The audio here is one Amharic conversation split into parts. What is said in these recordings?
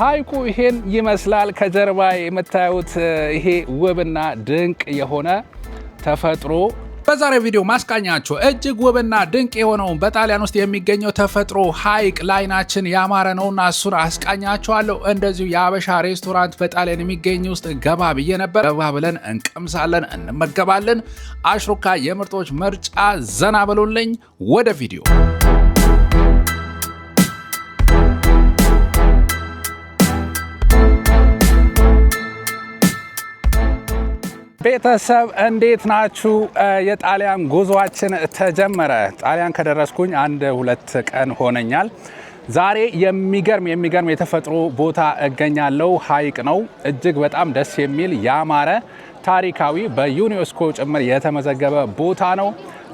ሐይቁ ይሄን ይመስላል። ከጀርባ የምታዩት ይሄ ውብና ድንቅ የሆነ ተፈጥሮ በዛሬው ቪዲዮ ማስቃኛችሁ እጅግ ውብና ድንቅ የሆነው በጣሊያን ውስጥ የሚገኘው ተፈጥሮ ሐይቅ ላይናችን ያማረ ነውና እሱን አስቃኛችኋለሁ። እንደዚሁ የአበሻ ሬስቶራንት በጣሊያን የሚገኝ ውስጥ ገባ ብዬ ነበር። ገባ ብለን እንቀምሳለን፣ እንመገባለን። አሽሩካ የምርጦች ምርጫ። ዘና በሉልኝ። ወደ ቪዲዮ ቤተሰብ እንዴት ናችሁ? የጣሊያን ጉዟችን ተጀመረ። ጣሊያን ከደረስኩኝ 1-2 ቀን ሆነኛል። ዛሬ የሚገርም የተፈጥሮ ቦታ እገኛለሁ። ሐይቅ ነው። እጅግ በጣም ደስ የሚል ያማረ ታሪካዊ በዩኔስኮ ጭምር የተመዘገበ ቦታ ነው።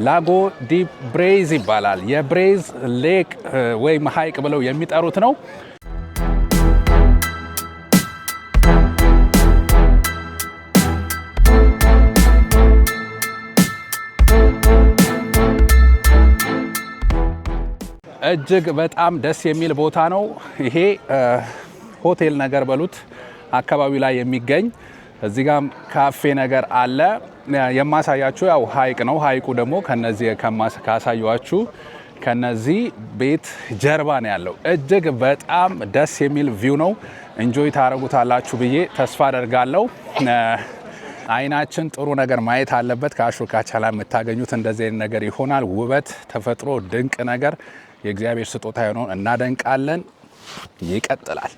ላጎ ዲ ብሬዝ ይባላል። የብሬዝ ሌክ ወይም ሐይቅ ብለው የሚጠሩት ነው። እጅግ በጣም ደስ የሚል ቦታ ነው። ይሄ ሆቴል ነገር በሉት አካባቢው ላይ የሚገኝ እዚህ ጋም ካፌ ነገር አለ። የማሳያችሁ ያው ሐይቅ ነው። ሐይቁ ደግሞ ከነዚህ ካሳያችሁ ከነዚህ ቤት ጀርባ ነው ያለው። እጅግ በጣም ደስ የሚል ቪው ነው። ኢንጆይ ታረጉታላችሁ ብዬ ተስፋ አደርጋለሁ። አይናችን ጥሩ ነገር ማየት አለበት። ከአሽሩካ ቻላ የምታገኙት እንደዚህ አይነት ነገር ይሆናል። ውበት፣ ተፈጥሮ፣ ድንቅ ነገር የእግዚአብሔር ስጦታ የሆነውን እናደንቃለን። ይቀጥላል።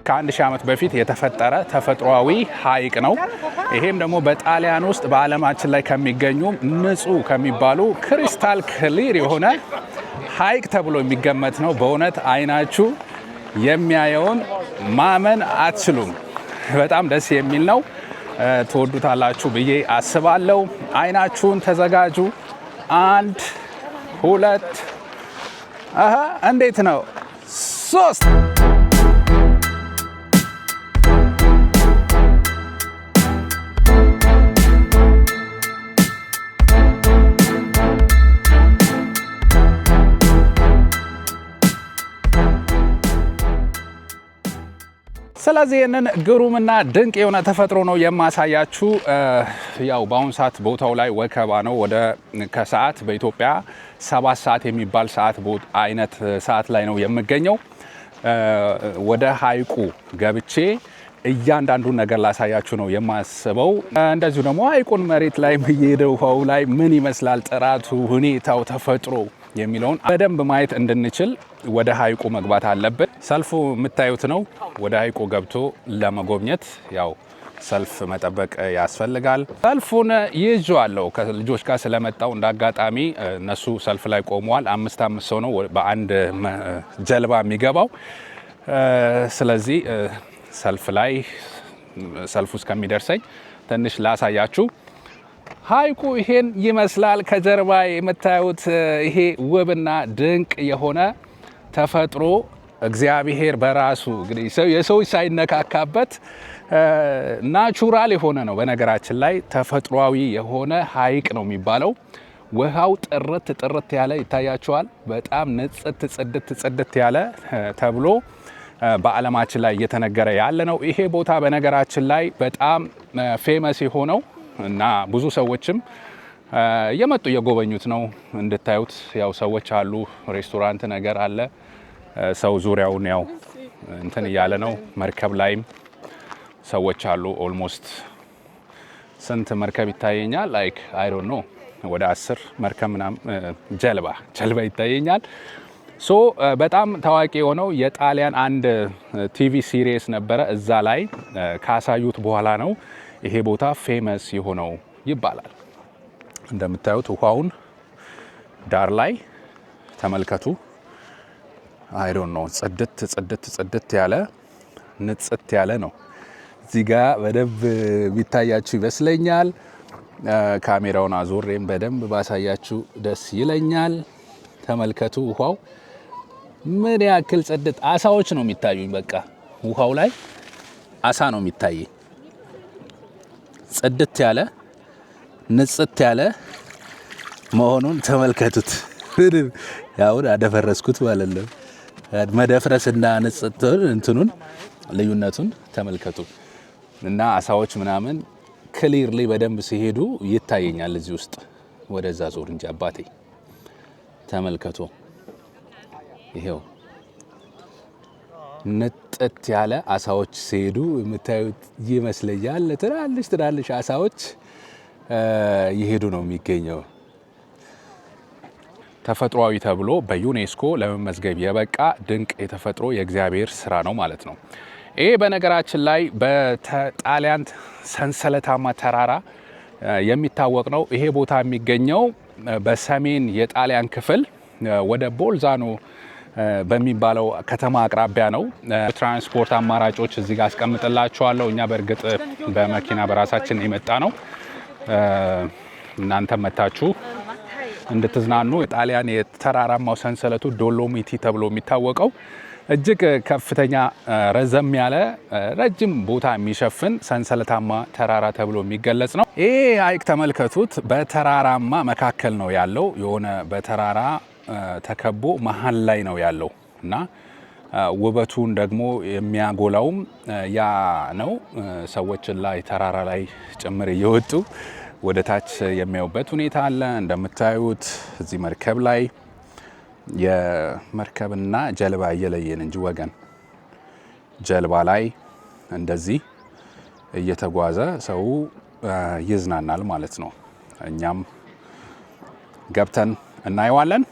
ከ1000 ዓመት በፊት የተፈጠረ ተፈጥሯዊ ሐይቅ ነው። ይሄም ደግሞ በጣሊያን ውስጥ በዓለማችን ላይ ከሚገኙ ንጹህ ከሚባሉ ክሪስታል ክሊር የሆነ ሐይቅ ተብሎ የሚገመት ነው። በእውነት አይናችሁ የሚያየውን ማመን አትችሉም። በጣም ደስ የሚል ነው። ትወዱታላችሁ ብዬ አስባለሁ። አይናችሁን ተዘጋጁ። 1 2 እንዴት ነው 3 ስለዚህ ይህንን ግሩምና ድንቅ የሆነ ተፈጥሮ ነው የማሳያችሁ። ያው በአሁኑ ሰዓት ቦታው ላይ ወከባ ነው። ወደ ከሰዓት በኢትዮጵያ 7 ሰዓት የሚባል አይነት ሰዓት ላይ ነው የምገኘው። ወደ ሐይቁ ገብቼ እያንዳንዱን ነገር ላሳያችሁ ነው የማስበው። እንደዚሁ ደግሞ ሐይቁን መሬት ላይ ውሃው ላይ ምን ይመስላል፣ ጥራቱ፣ ሁኔታው፣ ተፈጥሮ የሚለውን በደንብ ማየት እንድንችል ወደ ሐይቁ መግባት አለብን። ሰልፉ የምታዩት ነው። ወደ ሐይቁ ገብቶ ለመጎብኘት ያው ሰልፍ መጠበቅ ያስፈልጋል። ሰልፉን ይዤዋለሁ ከልጆች ጋር ስለመጣው እንዳጋጣሚ እነሱ ሰልፍ ላይ ቆመዋል። 5 ሰው ነው በአንድ ጀልባ የሚገባው። ስለዚህ ሰልፉ እስከሚደርሰኝ ትንሽ ላሳያችሁ። ሐይቁ ይሄን ይመስላል። ከጀርባ የምታዩት ይሄ ውብና ድንቅ የሆነ ተፈጥሮ እግዚአብሔር በራሱ እንግዲህ የሰው ሳይነካካበት ናቹራል የሆነ ነው። በነገራችን ላይ ተፈጥሯዊ የሆነ ሐይቅ ነው የሚባለው። ውሃው ጥርት ያለ ይታያቸዋል። በጣም ጽድት ያለ ተብሎ በዓለማችን ላይ እየተነገረ ያለ ነው። ይሄ ቦታ በነገራችን ላይ በጣም ፌመስ የሆነው እና ብዙ ሰዎችም እየመጡ እየጎበኙት ነው። እንድታዩት ያው ሰዎች አሉ። ሬስቶራንት ነገር አለ። ሰው ዙሪያውን ያው እንትን እያለ ነው። መርከብ ላይም ሰዎች አሉ። ኦልሞስት ስንት መርከብ ይታየኛል? ላይክ አይ ዶንት ኖ ወደ 10 መርከብ ምናምን ጀልባ ይታየኛል። ሶ በጣም ታዋቂ የሆነው የጣሊያን አንድ ቲቪ ሲሪየስ ነበረ። እዛ ላይ ካሳዩት በኋላ ነው ይሄ ቦታ ፌመስ የሆነው ይባላል። እንደምታዩት ውሃውን ዳር ላይ ተመልከቱ። አይ ዶንት ኖ ጽድት ያለ ንጽት ያለ ነው። እዚህ ጋር በደንብ ቢታያችሁ ይመስለኛል። ካሜራውን አዞሬም በደንብ ባሳያችሁ ደስ ይለኛል። ተመልከቱ ውሃው ምን ያክል ጽድት። አሳዎች ነው የሚታዩኝ። በቃ ውሃው ላይ አሳ ነው የሚታየኝ። ጽድት ያለ ንጽት ያለ መሆኑን ተመልከቱት። ያው አደፈረስኩት ማለት ነው። መደፍረስና ንጽቱን እንትኑን ልዩነቱን ተመልከቱ። እና አሳዎች ምናምን ክሊርሊ በደንብ ሲሄዱ ይታየኛል እዚህ ውስጥ። ወደዛ ዞር እንጂ አባቴ ተመልከቱ። ይሄው ንጥት ያለ አሳዎች ሲሄዱ የምታዩት ይመስለኛል። ትናንሽ አሳዎች ይሄዱ ነው የሚገኘው። ተፈጥሯዊ ተብሎ በዩኔስኮ ለመመዝገብ የበቃ ድንቅ የተፈጥሮ የእግዚአብሔር ስራ ነው ማለት ነው። ይሄ በነገራችን ላይ በጣሊያን ሰንሰለታማ ተራራ የሚታወቅ ነው። ይሄ ቦታ የሚገኘው በሰሜን የጣሊያን ክፍል ወደ ቦልዛኖ በሚባለው ከተማ አቅራቢያ ነው። ትራንስፖርት አማራጮች እዚህ ጋር አስቀምጥላችኋለሁ። እኛ በእርግጥ በመኪና በራሳችን የመጣ ነው። እናንተ መታችሁ እንድትዝናኑ። ጣሊያን የተራራማው ሰንሰለቱ ዶሎሚቲ ተብሎ የሚታወቀው እጅግ ከፍተኛ ረዘም ያለ ረጅም ቦታ የሚሸፍን ሰንሰለታማ ተራራ ተብሎ የሚገለጽ ነው። ይሄ ሐይቅ ተመልከቱት። በተራራማ መካከል ነው ያለው። የሆነ በተራራ ተከቦ መሀል ላይ ነው ያለው እና ውበቱን ደግሞ የሚያጎላውም ያ ነው። ሰዎችን ላይ ተራራ ላይ ጭምር እየወጡ ወደ ታች የሚያዩበት ሁኔታ አለ። እንደምታዩት እዚህ መርከብ ላይ የመርከብና ጀልባ እየለየን እንጂ ወገን ጀልባ ላይ እንደዚህ እየተጓዘ ሰው ይዝናናል ማለት ነው። እኛም ገብተን እናየዋለን።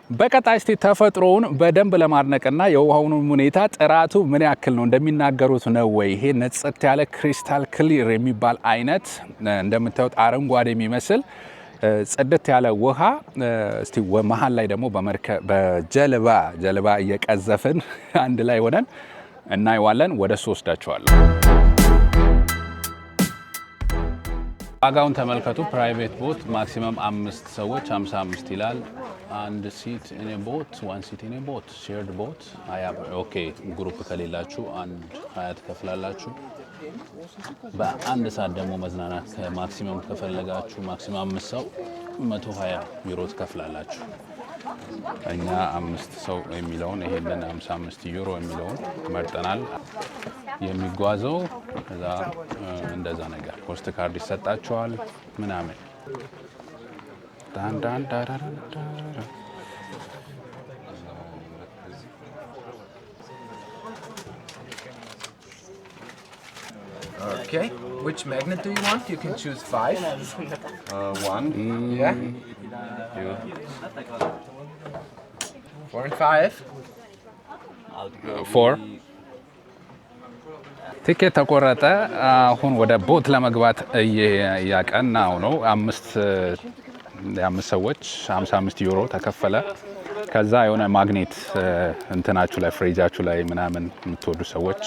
በቀጣይ እስቲ ተፈጥሮውን በደንብ ለማድነቅና የውሃውን ሁኔታ ጥራቱ ምን ያክል ነው እንደሚናገሩት ነው ወይ ይሄ ነጽት ያለ ክሪስታል ክሊር የሚባል አይነት እንደምታዩት አረንጓዴ የሚመስል ጽድት ያለ ውሃ እስቲ መሀል ላይ ደግሞ በጀልባ እየቀዘፍን አንድ ላይ ሆነን እናየዋለን። ወደ እሱ ወስዳቸዋለሁ። ዋጋውን ተመልከቱ። ፕራይቬት ቦት ማክሲመም 5 ሰዎች 55 ይላል። አንድ ሲት ኢን ቦት 1 ሲት ኢን ቦት ሼርድ ቦት ኦኬ። ግሩፕ ከሌላችሁ 20 ትከፍላላችሁ። በአንድ ሰዓት ደግሞ መዝናናት ማክሲመም ከፈለጋችሁ ማክሲመም 5 ሰው 120 ዩሮ ትከፍላላችሁ። እኛ 5 ሰው የሚለውን ይሄንን 55 ዩሮ የሚለውን መርጠናል። የሚጓዘው ከዛ እንደዛ ነገር ፖስት ካርድ ይሰጣቸዋል ምናምን Okay, which magnet do you want? You can choose 5. 1. Yeah. 4 and 5. 4 ቲኬት ተቆረጠ። አሁን ወደ ቦት ለመግባት እያቀናው ነው። 5 ሰዎች 55 ዩሮ ተከፈለ። ከዛ የሆነ ማግኔት እንትናችሁ ላይ ፍሪጃችሁ ላይ ምናምን የምትወዱ ሰዎች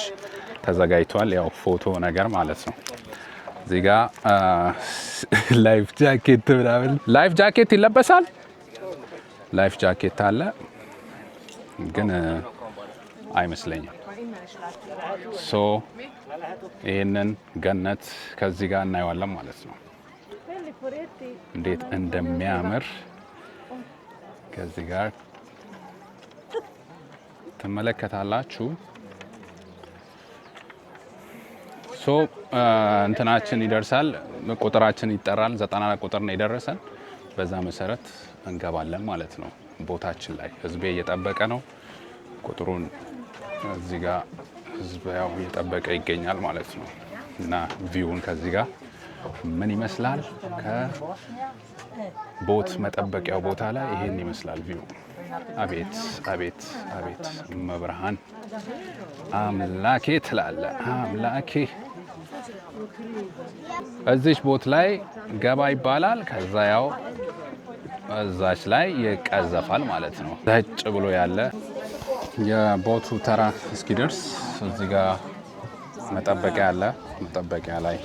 ተዘጋጅቷል። ያው ፎቶ ነገር ማለት ነው። እዚህ ጋር ላይፍ ጃኬት ምናምን ላይፍ ጃኬት ይለበሳል። ላይፍ ጃኬት አለ ግን አይመስለኝም። ሶ ይህንን ገነት ከዚህ ጋር እናየዋለን ማለት ነው። እንዴት እንደሚያምር ከዚህ ጋር ትመለከታላችሁ። ሶ እንትናችን ይደርሳል፣ ቁጥራችን ይጠራል። 90 ቁጥር ነው የደረሰን። በዛ መሰረት እንገባለን ማለት ነው። ቦታችን ላይ ህዝቤ እየጠበቀ ነው። ቁጥሩን እዚህ ጋር ህዝብ ያው እየጠበቀ ይገኛል ማለት ነው። እና ቪውን ከዚህ ጋር ምን ይመስላል? ከቦት መጠበቂያው ቦታ ላይ ይሄን ይመስላል ቪው። አቤት አቤት አቤት መብርሃን አምላኬ ትላለ አምላኬ እዚች ቦት ላይ ገባ ይባላል። ከዛ ያው እዛች ላይ ይቀዘፋል ማለት ነው። ዘጭ ብሎ ያለ የቦቱ ተራ እስኪደርስ እዚህ ጋር መጠበቂያ አለ። መጠበቂያ ላይ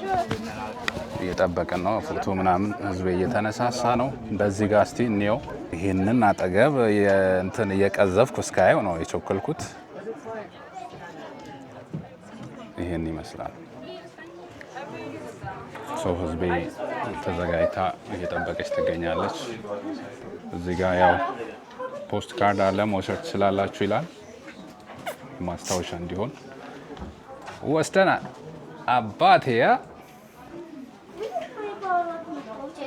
እየጠበቅን ነው። ፎቶ ምናምን ህዝብ እየተነሳሳ ነው። በዚህ ጋር እስቲ እንየው። ይህንን አጠገብ እንትን እየቀዘፍኩ እስካየው ነው የቸኮልኩት። ይህን ይመስላል። ሰው ህዝቤ ተዘጋጅታ እየጠበቀች ትገኛለች። እዚህ ጋር ያው ፖስት ካርድ አለ፣ መውሰድ ትችላላችሁ ይላል። ማስታወሻ እንዲሆን ወስደናል። አባቴያ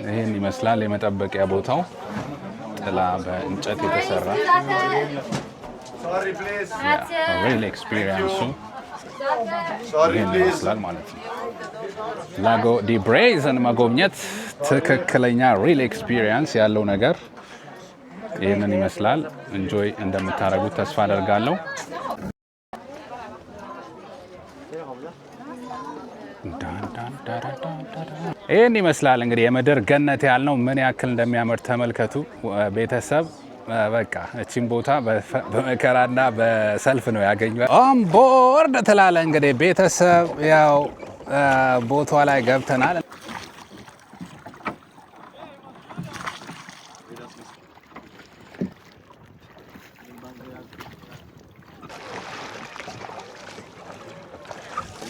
ይህን ይመስላል የመጠበቂያ ቦታው። ጥላ በእንጨት የተሰራ ሪል ኤክስፒሪየንሱ ይህን ይመስላል ማለት ነው። ላጎ ዲ ብሬዝን መጎብኘት ትክክለኛ ሪል ኤክስፒሪየንስ ያለው ነገር ይህንን ይመስላል። እንጆይ እንደምታደርጉት ተስፋ አደርጋለሁ። ይህን ይመስላል እንግዲህ የምድር ገነት ያልነው ምን ያክል እንደሚያምር ተመልከቱ ቤተሰብ። በቃ እቺን ቦታ በመከራና በሰልፍ ነው ያገኘው። ኦን ቦርድ ትላለ እንግዲህ ቤተሰብ። ያው ቦቷ ላይ ገብተናል።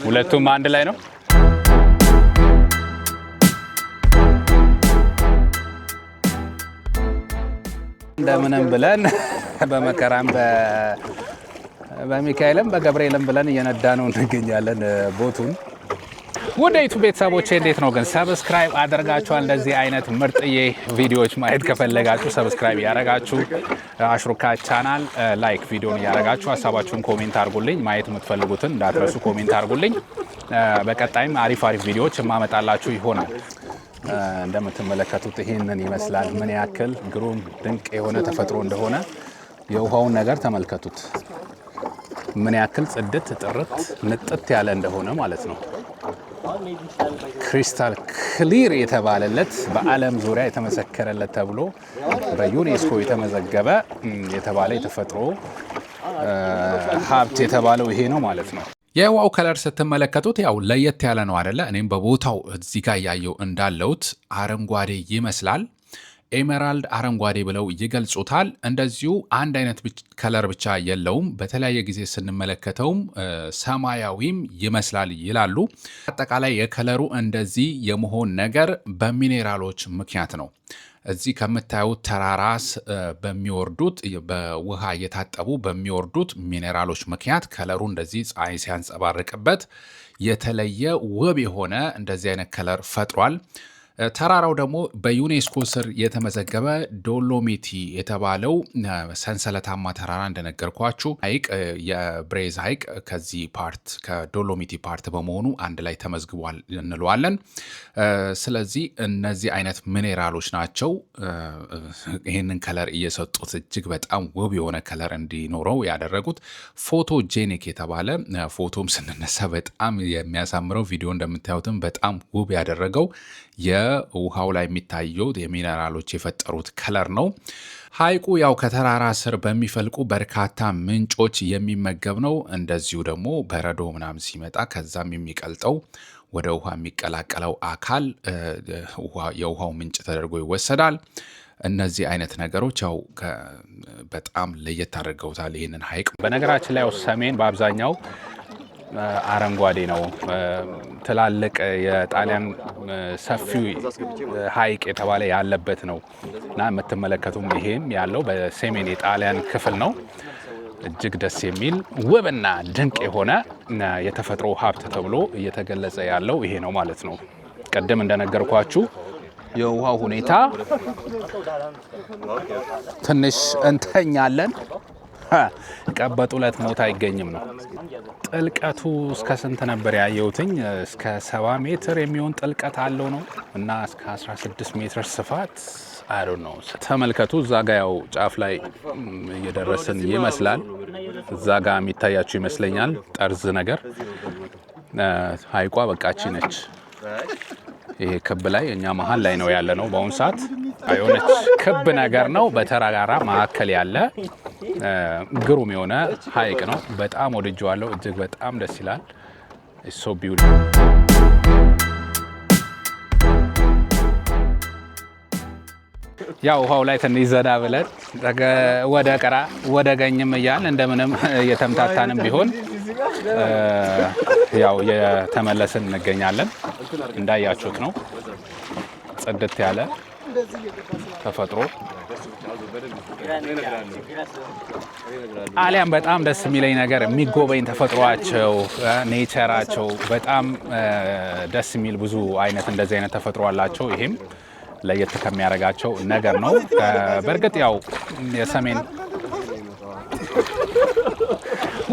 ሁለቱም አንድ ላይ ነው። እንደምንም ብለን በመከራም በሚካኤልም በገብርኤልም ብለን እየነዳ ነው እንገኛለን ቦቱን። ወደ ዩቲዩብ ቤተሰቦቼ እንዴት ነው ግን? ሰብስክራይብ አድርጋችኋል? እንደዚህ አይነት ምርጥዬ ቪዲዮዎች ማየት ከፈለጋችሁ ሰብስክራይብ ያደረጋችሁ፣ አሽሩካ ቻናል ላይክ ቪዲዮን ያደረጋችሁ ሀሳባችሁን ኮሜንት አድርጉልኝ። ማየት የምትፈልጉትን እንዳትረሱ ኮሜንት አድርጉልኝ። በቀጣይም አሪፍ ቪዲዮዎች የማመጣላችሁ ይሆናል። እንደምትመለከቱት ይህንን ይመስላል። ምን ያክል ግሩም ድንቅ የሆነ ተፈጥሮ እንደሆነ የውሃውን ነገር ተመልከቱት። ምን ያክል ጽድት ጥርት ንጥት ያለ እንደሆነ ማለት ነው። ክሪስታል ክሊር የተባለለት በዓለም ዙሪያ የተመሰከረለት ተብሎ በዩኔስኮ የተመዘገበ የተባለ የተፈጥሮ ሀብት የተባለው ይሄ ነው ማለት ነው። የውሃው ከለር ስትመለከቱት ያው ለየት ያለ ነው አይደለ? እኔም በቦታው እዚህ ጋር ያየው እንዳለውት አረንጓዴ ይመስላል። ኤሜራልድ አረንጓዴ ብለው ይገልጹታል። እንደዚሁ አንድ አይነት ከለር ብቻ የለውም። በተለያየ ጊዜ ስንመለከተውም ሰማያዊም ይመስላል ይላሉ። አጠቃላይ የከለሩ እንደዚህ የመሆን ነገር በሚኔራሎች ምክንያት ነው። እዚህ ከምታዩት ተራራስ በሚወርዱት በውሃ እየታጠቡ በሚወርዱት ሚኔራሎች ምክንያት ከለሩ እንደዚህ ፀሐይ ሲያንጸባርቅበት የተለየ ውብ የሆነ እንደዚህ አይነት ከለር ፈጥሯል። ተራራው ደግሞ በዩኔስኮ ስር የተመዘገበ ዶሎሚቲ የተባለው ሰንሰለታማ ተራራ እንደነገርኳችሁ ሐይቅ የብሬዝ ሐይቅ ከዚህ ፓርት ከዶሎሚቲ ፓርት በመሆኑ አንድ ላይ ተመዝግቧል እንለዋለን። ስለዚህ እነዚህ አይነት ሚኔራሎች ናቸው ይህንን ከለር እየሰጡት እጅግ በጣም ውብ የሆነ ከለር እንዲኖረው ያደረጉት። ፎቶጄኒክ የተባለ ፎቶም ስንነሳ በጣም የሚያሳምረው ቪዲዮ እንደምታዩትም በጣም ውብ ያደረገው የውሃው ላይ የሚታየው የሚነራሎች የፈጠሩት ከለር ነው። ሐይቁ ያው ከተራራ ስር በሚፈልቁ በርካታ ምንጮች የሚመገብ ነው። እንደዚሁ ደግሞ በረዶ ምናምን ሲመጣ ከዛም የሚቀልጠው ወደ ውሃ የሚቀላቀለው አካል የውሃው ምንጭ ተደርጎ ይወሰዳል። እነዚህ አይነት ነገሮች ያው በጣም ለየት አድርገውታል ይህንን ሐይቅ። በነገራችን ላይ ያው ሰሜን በአብዛኛው አረንጓዴ ነው። ትላልቅ የጣሊያን ሰፊው ሐይቅ የተባለ ያለበት ነው እና የምትመለከቱም ይሄም ያለው በሰሜን የጣሊያን ክፍል ነው። እጅግ ደስ የሚል ውብና ድንቅ የሆነ የተፈጥሮ ሀብት ተብሎ እየተገለጸ ያለው ይሄ ነው ማለት ነው። ቀደም እንደነገርኳችሁ የውሃው ሁኔታ ትንሽ እንተኛለን። ቀበጡ ለት ሞት አይገኝም ነው። ጥልቀቱ እስከ ስንት ነበር ያየሁትኝ? እስከ 70 ሜትር የሚሆን ጥልቀት አለው ነው እና እስከ 16 ሜትር ስፋት አይ ነው። ተመልከቱ። እዛ ጋ ያው ጫፍ ላይ እየደረስን ይመስላል። እዛ ጋ የሚታያችሁ ይመስለኛል ጠርዝ ነገር ሐይቋ በቃች ነች። ይሄ ክብ ላይ እኛ መሀል ላይ ነው ያለ ነው በአሁኑ ሰዓት። የሆነች ክብ ነገር ነው በተራራ መካከል ያለ ግሩም የሆነ ሐይቅ ነው። በጣም ወድጄዋለሁ። እጅግ በጣም ደስ ይላል። ኢትስ ሶ ቢዩቲፉል። ያው ውሃው ላይ ትንሽ ዘና ብለን ወደ ቀራ ወደ ገኝም እያልን እንደምንም እየተምታታንም ቢሆን ያው የተመለስን እንገኛለን። እንዳያችሁት ነው ጽድት ያለ ተፈጥሮ። ጣሊያን በጣም ደስ የሚለኝ ነገር የሚጎበኝ ተፈጥሯቸው፣ ኔቸራቸው በጣም ደስ የሚል ብዙ አይነት እንደዚህ አይነት ተፈጥሮ አላቸው። ይሄም ለየት ከሚያደርጋቸው ነገር ነው። በእርግጥ ያው የሰሜን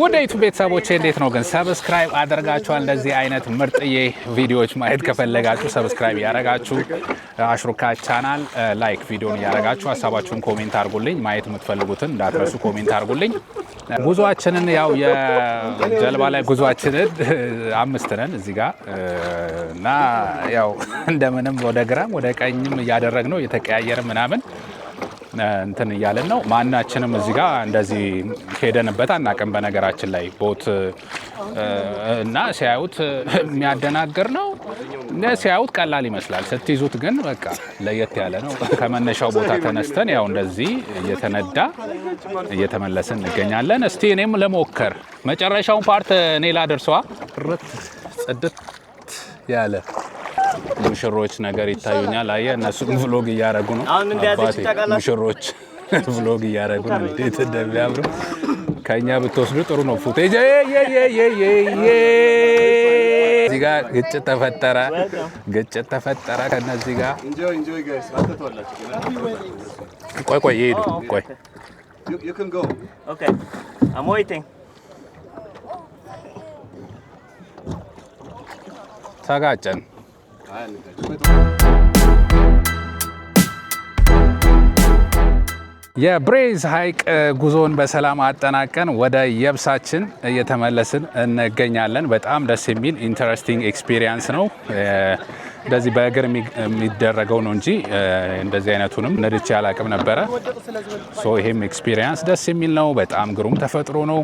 ወደ ዩቲዩብ ቤተሰቦቼ እንዴት ነው ግን ሰብስክራይብ አድርጋችኋል? እንደዚህ አይነት ምርጥዬ ቪዲዮዎች ማየት ከፈለጋችሁ ሰብስክራይብ ያደረጋችሁ አሽሩካ ቻናል ላይክ ቪዲዮን ያደረጋችሁ ሀሳባችሁን ኮሜንት አድርጉልኝ። ማየት የምትፈልጉትን እንዳትረሱ ኮሜንት አድርጉልኝ። ጉዟችንን ያው የጀልባ ላይ ጉዟችንን 5 ነን እዚህ ጋር እና ያው እንደምንም ወደ ግራም ወደ ቀኝም እያደረግነው እየተቀያየርን ምናምን እንትን እያለን ነው። ማናችንም እዚህ ጋር እንደዚህ ሄደንበት አናውቅም። በነገራችን ላይ ቦት እና ሲያዩት የሚያደናግር ነው። ሲያዩት ቀላል ይመስላል፣ ስትይዙት ግን በቃ ለየት ያለ ነው። ከመነሻው ቦታ ተነስተን ያው እንደዚህ እየተነዳ እየተመለስን እንገኛለን። እስቲ እኔም ለሞከር መጨረሻውን ፓርት እኔ ላደርሰዋ። ጽድት ያለ ሙሽሮች ነገር ይታዩኛል። አየ እነሱም ቭሎግ እያደረጉ ነው። አባቴ ሙሽሮች ቭሎግ እያደረጉ ነው። እንዴት እንደሚያምሩ ከኛ ብትወስዱ ጥሩ ነው። ፉቴጅ እዚህ ጋር ግጭት ተፈጠረ ከነዚህ ጋር። ቆይ ይሄዱ ቆይ ተጋጨን። የብሬዝ ሐይቅ ጉዞን በሰላም አጠናቀን ወደ የብሳችን እየተመለስን እንገኛለን። በጣም ደስ የሚል ኢንተረስቲንግ ኤክስፒሪየንስ ነው። እንደዚህ በእግር የሚደረገው ነው እንጂ እንደዚህ አይነቱንም ነድቼ አላቅም ነበረ። ይሄም ኤክስፒሪየንስ ደስ የሚል ነው። በጣም ግሩም ተፈጥሮ ነው።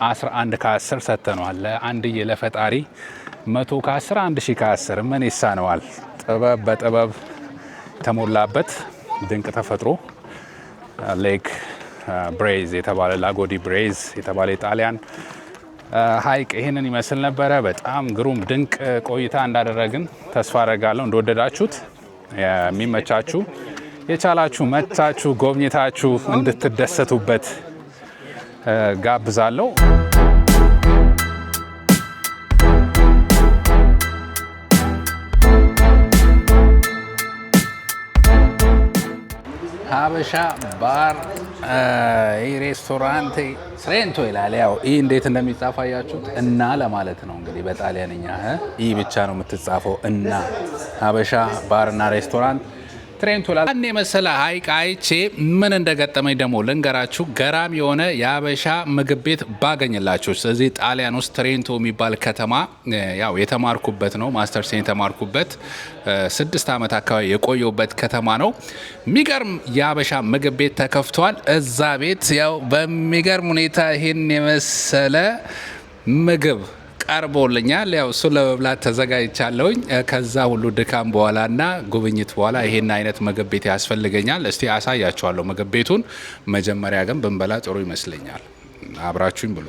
11 ከ10 ሰጥተነዋል። አንድዬ ለፈጣሪ 100 ከ10 1000 ከ10 ምን ይሳነዋል? ጥበብ በጥበብ የተሞላበት ድንቅ ተፈጥሮ ሌክ ብሬዝ የተባለ ላጎ ዲ ብሬዝ የተባለ የጣሊያን ሐይቅ ይህንን ይመስል ነበረ። በጣም ግሩም ድንቅ ቆይታ እንዳደረግን ተስፋ አደርጋለሁ። እንደወደዳችሁት የሚመቻችሁ የቻላችሁ መጥታችሁ ጎብኝታችሁ እንድትደሰቱበት ጋብዛለሁ። ሀበሻ ባር ሬስቶራንት ትሬንቶ ይላል። ያው ይህ እንዴት እንደሚጻፍ አያችሁት? እና ለማለት ነው እንግዲህ በጣሊያንኛ ይህ ብቻ ነው የምትጻፈው። እና ሀበሻ ባርና ሬስቶራንት ትሬንቶ ይላል። አንድ የመሰለ ሐይቅ አይቼ ምን እንደገጠመኝ ደግሞ ልንገራችሁ። ገራሚ የሆነ የሀበሻ ምግብ ቤት ባገኝላችሁ። ስለዚህ ጣሊያን ውስጥ ትሬንቶ የሚባል ከተማ ያው የተማርኩበት ነው። ማስተርሴን የተማርኩበት 6 ዓመት አካባቢ የቆየሁበት ከተማ ነው። የሚገርም የሀበሻ ምግብ ቤት ተከፍቷል። እዛ ቤት ያው በሚገርም ሁኔታ ይህን የመሰለ ምግብ ቀርቦልኛል። ያው እሱ ለመብላት ተዘጋጅቻለሁኝ። ከዛ ሁሉ ድካም በኋላና ጉብኝት በኋላ ይሄን አይነት ምግብ ቤት ያስፈልገኛል። እስቲ አሳያችኋለሁ ምግብ ቤቱን። መጀመሪያ ግን ብንበላ ጥሩ ይመስለኛል። አብራችሁኝ ብሉ።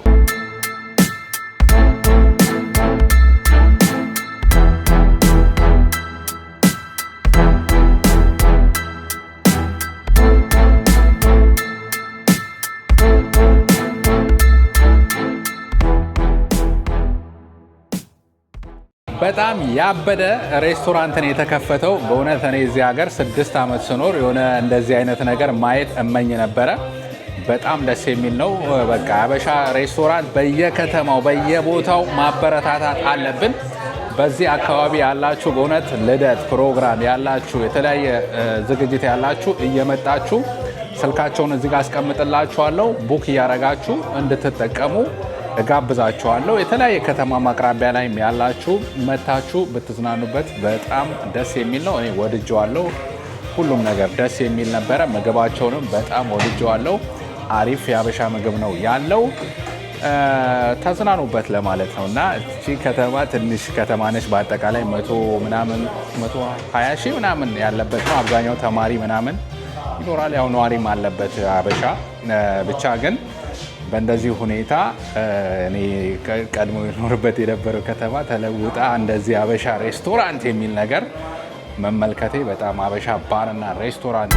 በጣም ያበደ ሬስቶራንት ነው የተከፈተው። በእውነት እኔ እዚህ ሀገር 6 ዓመት ስኖር የሆነ እንደዚህ አይነት ነገር ማየት እመኝ ነበረ። በጣም ደስ የሚል ነው። በቃ ሀበሻ ሬስቶራንት በየከተማው በየቦታው ማበረታታት አለብን። በዚህ አካባቢ ያላችሁ በእውነት ልደት ፕሮግራም ያላችሁ፣ የተለያየ ዝግጅት ያላችሁ እየመጣችሁ ስልካቸውን እዚህ ጋር አስቀምጥላችኋለሁ ቡክ እያረጋችሁ እንድትጠቀሙ እጋብዛችኋለሁ። የተለያየ ከተማ ማቅራቢያ ላይ ያላችሁ መታችሁ ብትዝናኑበት በጣም ደስ የሚል ነው። እኔ ወድጄዋለሁ። ሁሉም ነገር ደስ የሚል ነበረ። ምግባቸውንም በጣም ወድጄዋለሁ። አሪፍ የሀበሻ ምግብ ነው ያለው። ተዝናኑበት ለማለት ነው። እና እቺ ከተማ ትንሽ ከተማ ነች። በአጠቃላይ 120 ሺህ ምናምን ያለበት ነው። አብዛኛው ተማሪ ምናምን ይኖራል። ያው ነዋሪም አለበት ሀበሻ። ብቻ ግን በእንደዚህ ሁኔታ እኔ ቀድሞ ይኖርበት የነበረው ከተማ ተለውጣ እንደዚህ ሀበሻ ሬስቶራንት የሚል ነገር መመልከቴ በጣም ሀበሻ ባርና ሬስቶራንት